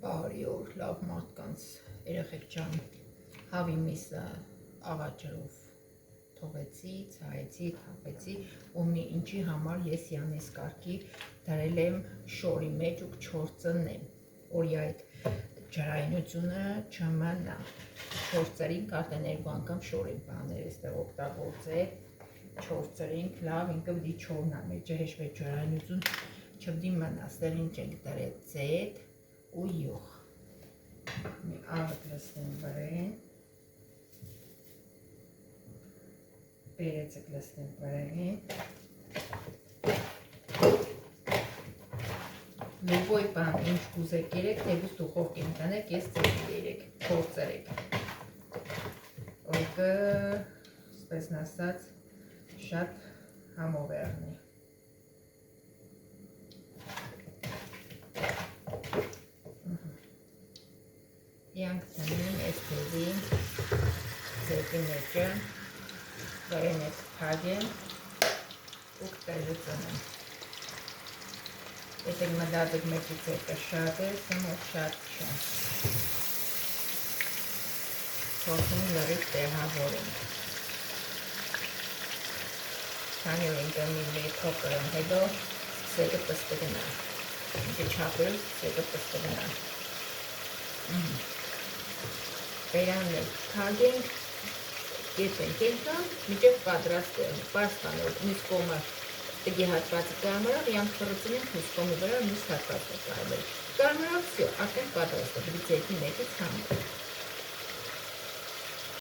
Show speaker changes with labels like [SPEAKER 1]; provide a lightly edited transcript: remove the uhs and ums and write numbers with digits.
[SPEAKER 1] Բարի օր, լավ մարդկանց, երեխեք ջան, հավի միսը աղաջրով թողեցի, ցայեցի, թափեցի ու մի ինչի համար ես յանես կարգի դրել եմ շորի մեջ ու չորցնեմ, որի այդ ջրայինությունը չմնա, չորցրին կարդեն երկու անգամ շոր եմ բաներ էստեղ օգտագործել, չորցրինք լավ, ինքը բդի չորնա, մեջը հեշվե ջրայինություն չբդի մնա, ստեղ ինչ ենք դրել ձետ ու յուղ, մի աղդ լստեն վրեն, բերեցեք լստեն վրեն, լուբոյ բան ինչ կուզեք երեք, թեբուս դուխովկին տնեք, ես ձետ երեք, չորցրեք, որկը, սպեսն ասած, շատ համովերն է. Յանք տնեմ էստեզի ձետի մեջը, վրեն էս թագեմ ու կտայլը ծնեմ. Եթե մդածեք մեջի ձետը շատ է, սմոտ շատ չա. Չորսում լրիվ տեղավորենք. Քանի որ ինքը մի փոքր եմ հետո սկսեկը պստգնա. Ինքը չապել սկսեկը պստգնա. Բերաններ թագենք, կետենք ենքան, միջև պատրաստ են, պարսպանով, միս կոմը տգի հատվածը կարմրավ, յանք խրծին ենք միս կոմի վրա, միս հատվածը կարմրավ, վսյո, արդեն պատրաստ է, բրի ձետի մեջից համը.